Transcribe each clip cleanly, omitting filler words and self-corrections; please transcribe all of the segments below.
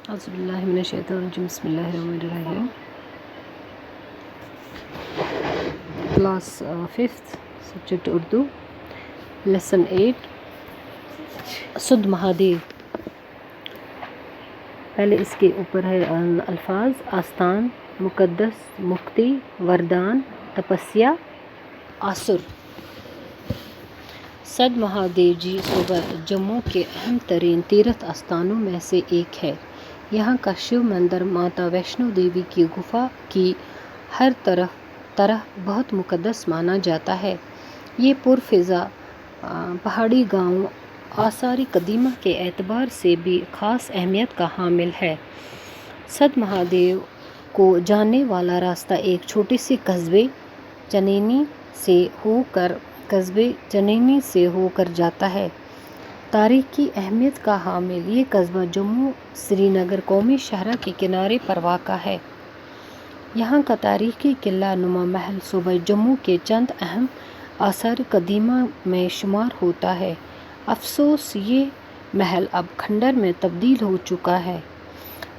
اعوذ باللہ من الشیطان الرجیم بسم اللہ الرحمن الرحیم. Class 5th subject Urdu lesson 8 سدھ مہادیو. پہلے اس کے اوپر ہے الفاظ: آستان، مقدس، مکتی، وردان، تپسیا، آسر. سدھ مہادیو جی صوبہ جموں کے اہم ترین تیرتھ آستانوں میں سے ایک ہے. یہاں کا شیو مندر ماتا ویشنو دیوی کی گفا کی ہر طرح بہت مقدس مانا جاتا ہے. یہ پرفضا پہاڑی گاؤں آثار قدیمہ کے اعتبار سے بھی خاص اہمیت کا حامل ہے. سدھ مہادیو کو جانے والا راستہ ایک چھوٹے سے قصبے چنینی سے ہو کر جاتا ہے. تاریخی اہمیت کا حامل یہ قصبہ جموں سری نگر قومی شاہراہ کے کنارے پر واقع ہے. یہاں کا تاریخی قلعہ نما محل صوبہ جموں کے چند اہم آثار قدیمہ میں شمار ہوتا ہے. افسوس یہ محل اب کھنڈر میں تبدیل ہو چکا ہے.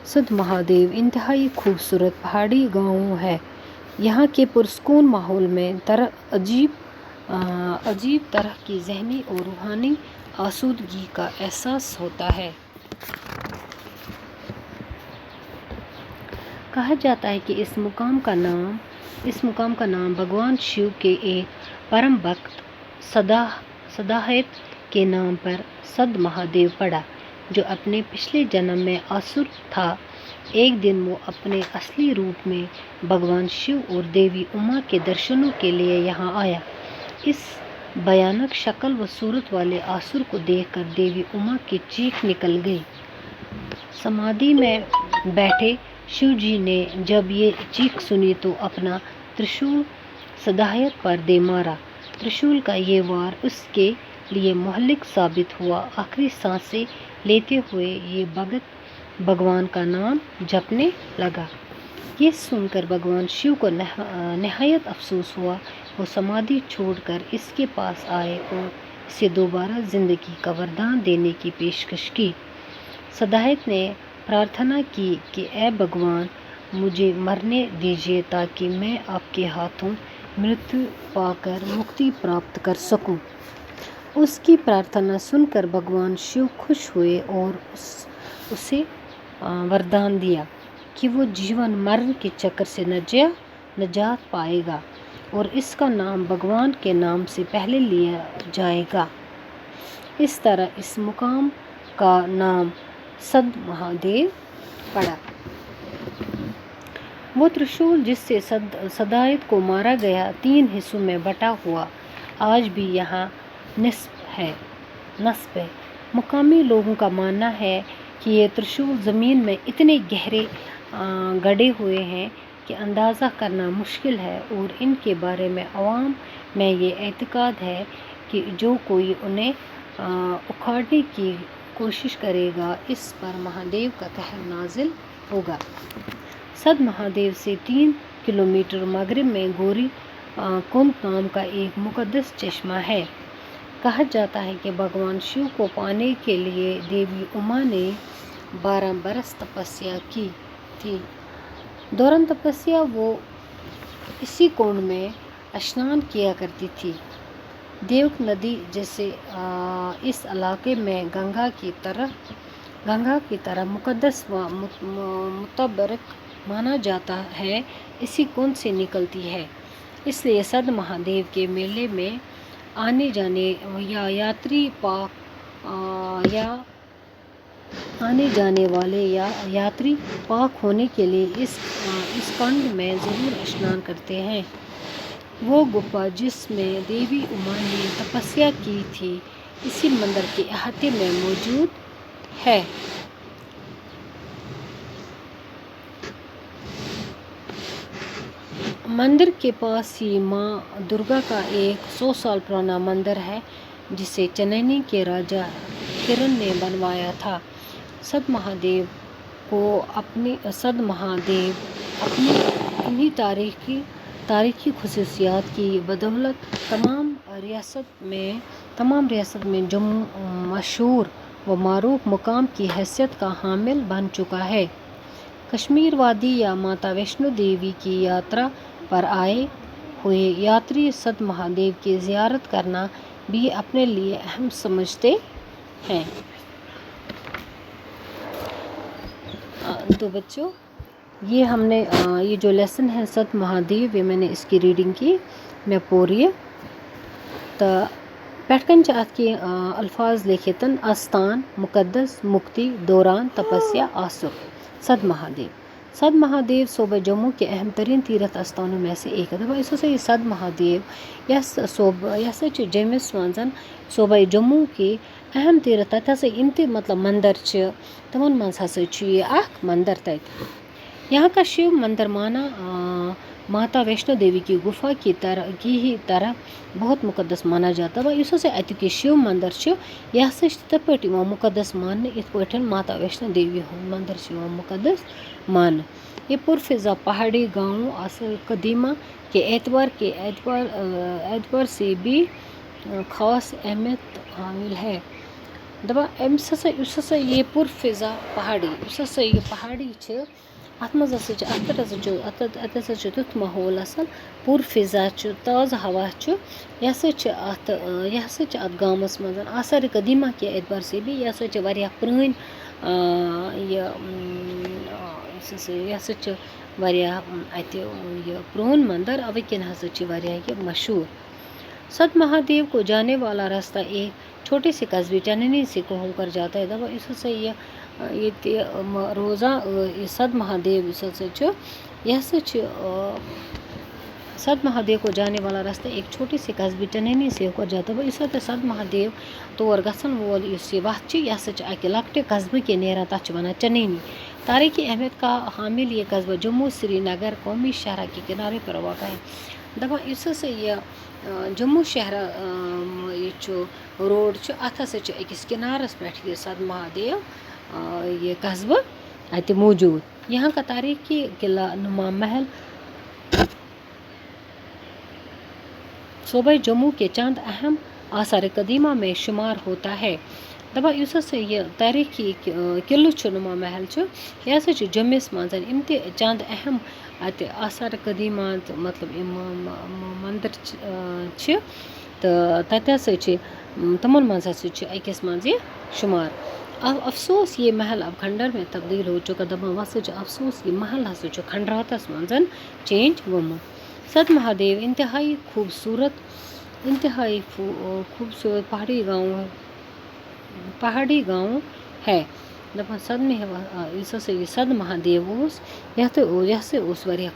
سدھ مہادیو انتہائی خوبصورت پہاڑی گاؤں ہے. یہاں کے پرسکون ماحول میں عجیب طرح کی ذہنی اور روحانی آسودگی کا احساس ہوتا ہے. کہا جاتا ہے کہ اس مقام کا نام بھگوان شیو کے ایک پرم بھکت سدھایت کے نام پر سدھ مہادیو پڑا، جو اپنے پچھلے جنم میں آسر تھا. ایک دن وہ اپنے اصلی روپ میں بھگوان شیو اور دیوی اما کے درشنوں کے لیے یہاں آیا. اس بھیانک شکل و صورت والے آسر کو دیکھ کر دیوی اما کی چیخ نکل گئی. سمادھی میں بیٹھے شیو جی نے جب یہ چیخ سنی تو اپنا ترشول سدھایت پر دے مارا. ترشول کا یہ وار اس کے لیے مہلک ثابت ہوا. آخری سانسیں لیتے ہوئے یہ بھگت بھگوان کا نام جپنے لگا. یہ سن کر بھگوان شیو کو نہایت افسوس ہوا. وہ سمادھی چھوڑ کر اس کے پاس آئے اور اسے دوبارہ زندگی کا وردان دینے کی پیشکش کی. سدھایت نے پرارتھنا کی کہ اے بھگوان، مجھے مرنے دیجیے تاکہ میں آپ کے ہاتھوں مرتیو پا کر مکتی پراپت کر سکوں. اس کی پرارتھنا سن کر بھگوان شیو خوش ہوئے اور اسے وردان دیا کہ وہ جیون مرن کے چکر سے نجات پائے گا اور اس کا نام بھگوان کے نام سے پہلے لیا جائے گا. اس طرح اس مقام کا نام سدھ مہادیو پڑا. وہ ترشول جس سے سدھایت کو مارا گیا 3 حصوں میں بٹا ہوا آج بھی یہاں نصب ہے. مقامی لوگوں کا ماننا ہے کہ یہ ترشول زمین میں اتنے گہرے گڑے ہوئے ہیں کہ اندازہ کرنا مشکل ہے، اور ان کے بارے میں عوام میں یہ اعتقاد ہے کہ جو کوئی انہیں اکھاڑنے کی کوشش کرے گا اس پر مہادیو کا قہر نازل ہوگا. سدھ مہادیو سے 3 کلومیٹر مغرب میں گوری کنڈ نام کا ایک مقدس چشمہ ہے. کہا جاتا ہے کہ بھگوان شیو کو پانے کے لیے دیوی اما نے 12 برس تپسیا کی تھی. دوران تپسیا وہ اسی کنڈ میں اشنان کیا کرتی تھی. دیوک ندی جسے اس علاقے میں گنگا کی طرح مقدس و متبرک مانا جاتا ہے، اسی کنڈ سے نکلتی ہے. اس لیے سدھ مہادیو کے میلے میں آنے جانے والے یاتری پاک ہونے کے لیے اس کنڈ میں ضرور اشنان کرتے ہیں. وہ گپھا جس میں دیوی اما نے تپسیا کی تھی اسی مندر کے احاطے میں موجود ہے. مندر کے پاس ہی ماں درگا کا ایک 100 سال پرانا مندر ہے جسے چننی کے راجا کرن نے بنوایا تھا. سدھ مہادیو اپنی انہی تاریخی خصوصیات کی بدولت تمام ریاست میں مشہور و معروف مقام کی حیثیت کا حامل بن چکا ہے۔ کشمیر وادی یا ماتا ویشنو دیوی کی یاترا پر آئے ہوئے یاتری سد مہادیو کی زیارت کرنا بھی اپنے لیے اہم سمجھتے ہیں۔ تو بچوں یہ ہم نے یہ جو لیسن ہے سد مہادیو یہ میں نے اس کی ریڈنگ کی میں پوری تو پٮ۪ٹھ کَنۍ چھِ اَتھ کی الفاظ لیکھِتن آستان مقدس مکتی دوران تپسیا آسر سد مہادیو۔ سد مہادیو صوبہ جموں کے اہم ترین تیرتھ استانوں میں سے ایک ہے۔ دپان یُس ہسا یہ سد مہادیو یس صوبہ یہ ہسا چھُ جیٚمِس منٛز صوبہ جموں کی اہم تیرتھ تَتہِ ہسا یِم تہِ مطلب مندر چھِ تِمن منٛز ہسا چھُ یہِ اکھ مندر تَتہِ۔ یہاں کا شیو مندر مانا ماتا ویشنو دیوی کی گفا کی ہی طرح بہت مقدس مانا جاتا ہے۔ یُس ہسا اَتیُک یہِ شیو مندر چھُ یہِ ہسا چھُ تِتھے پٲٹھۍ یِوان مقدس ماننہٕ یِتھ پٲٹھۍ ماتا ویشنو دیوی ہُنٛد مندر چھُ یِوان مقدس ماننہٕ۔ یہ پرفضا پہاڑی گاؤں اثر قدیمہ کے اعتبار سے بھی خاص اہمیت حامل ہے۔ دپان یُس ہسا یہ پرفضا پہاڑی یُس ہسا یہ پہاڑی چھِ اَتھ منٛز ہسا چھِ اَتھ ہسا چھُ تیُتھ ماحول اصل پرفضا چھُ تازٕ ہوا چھُ یہ ہسا چھِ اَتھ گامَس منٛز آثار قدیمہ کے اعتبار سے بھی یہ ہسا چھِ واریاہ پرٛٲنۍ یہ ہسا چھِ واریاہ اَتہِ یہِ پرٛون مندر اَوَے کِنۍ ہسا چھِ واریاہ یہِ مشہوٗر۔ سد مہادیو کو جانے والا راستہ ایک چھوٹے سے قصبے چننی سے ہو کر جاتا ہے۔ دپان یُس ہسا ییٚتہِ روزان یہِ سد مہادیو یُس ہسا چھُ یہ ہسا چھُ سد مہادیو کو جانے والا راستہ ایک چھوٹے سے قصبے چننی سے ہو کر جاتا ہے۔ یُس ہسا سد مہادیو تور گژھن وول یُس یہِ وتھ چھِ یہِ ہسا چھِ اکہِ لۄکٹہِ قصبہٕ کہِ نیران تتھ چھِ ونان چننی۔ تاریخی اہمیت کا حامل یہ قصبہ جموں سری نگر قومی شاہراہ کے کنارے پر واقع ہے۔ دپان یُس ہسا یہِ جموں شہرا یہ چھُ روڈ چھُ اتھ ہسا چھُ أکِس کنارس پٮ۪ٹھ یہِ سد مہادیو یہ قصبہ اتہِ موجود۔ یہاں کا تاریخی قلعہ نما محل صوبہ جموں کے چند اہم آثار قدیمہ میں شمار ہوتا ہے۔ دپان یُس ہسا یہِ تاریخی قلعہٕ چھُ نما محل چھُ یہِ ہسا چھُ جوٚمِس منٛز یِم تہِ چند اہم اَتہِ آثار قدیمات مطلب یِم مندر چھِ تہٕ تَتہِ ہسا چھِ تِمن منٛز ہسا چھُ أکِس منٛز یہِ شمار۔ افسوس یہ محل اب کھنڈر میں تبدیل ہو چکا۔ دپان وسا چھُ افسوس یہ محل ہسا چھُ کھنڈراتس منٛز چینج گوٚمُت۔ سد مہادیو انتہائی خوبصورت پہاڑی گاؤں ہے۔ دپان یُس ہسا یہِ سد مہادیو اوس یہِ ہسا اوس واریاہ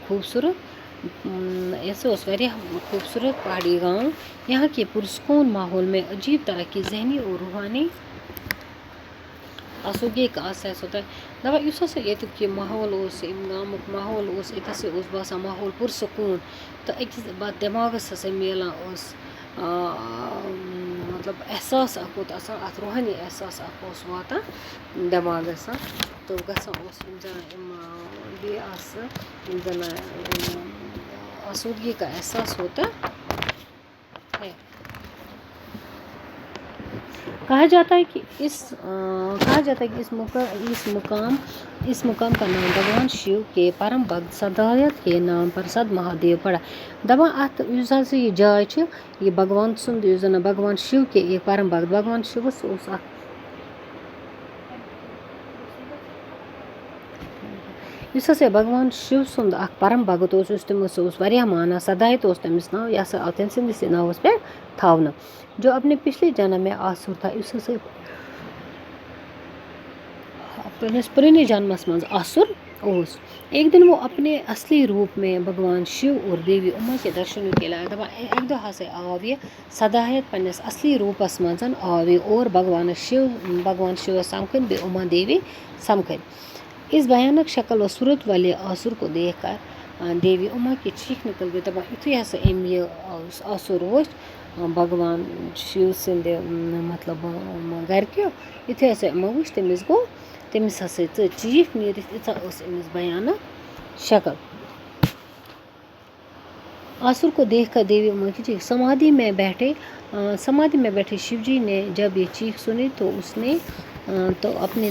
خوبصورت پہاڑی گاؤں۔ یہاں کے پرسکون ماحول میں عجیب طرح کی ذہنی اور روحانی آسودگی کا احساس ہوتا ہے۔ دپان یُس ہسا ییٚتیُک یہِ ماحول اوس ییٚمہِ گامُک ماحول اوس ییٚتہِ ہسا اوس باسان ماحول پُرسکوٗن تہٕ أکِس دٮ۪ماغس ہسا میلان اوس مطلب احساس اکھ اوس آسان اَتھ روحٲنی احساس اکھ اوس واتان دٮ۪ماغس تہٕ گژھان اوس یِم زن بیٚیہِ آسہٕ یِم زن آسودگی کا احساس ہوتا ہے۔ کہا جاتا ہے کہ اس مقام کا نام بھگوان شیو کے پرم بھگت سدایت کے نام پر سد مہادیو پڑا۔ دپان اتھ یُس ہسا یہِ جاے چھِ یہِ بھگوان سُنٛد یُس زن بھگوان شیو کے ایک پرم بھگت بھگوان شیوس اوس اکھ یُس ہسا بھگوان شیو سُنٛد اکھ پرم بھگت اوس یُس تٔمِس اوس واریاہ مانان سدایت اوس تٔمِس ناو یہِ ہسا آو تٔمۍ سٕنٛدِسٕے ناوس پٮ۪ٹھ تھاونہٕ۔ جو اپنے پچھلے جنم میں آسُر تھا یُس ہسا پننِس پرٲنِس جنمس منٛز آسُر اوس۔ ایک دن وہ اپنے اصلی روپ میں بھگوان شیو اور دیوی اما کے درشنوں کے لیے آیا۔ دپان اکہِ دۄہ ہسا آو یہِ سدایت پننِس اصلی روپس منٛز آو یہِ اور بھگوان شیوس سمکھٕنۍ بیٚیہِ اما دیوی سمکھٕنۍ۔ اس بھیانک شکل و صورت والے آسر کو دیکھ کر دیوی اما کی چیخ نکل گئی۔ دپان یُتھُے ہسا أمۍ یہِ آسُر وُچھ بھگوان شیو سٕنٛدِ مطلب گرِکیو یُتھُے ہسا یِمو وُچھ تٔمِس ہسا ژٔج چیٖخ نیٖرِتھ ییٖژاہ ٲس أمِس بھیانک شکل۔ آسر کو دیکھ کر دیوی اما کی چیخ سمادھی میں بیٹھے شیو جی نے جب یہ چیخ سنی تو اس نے تو اپنے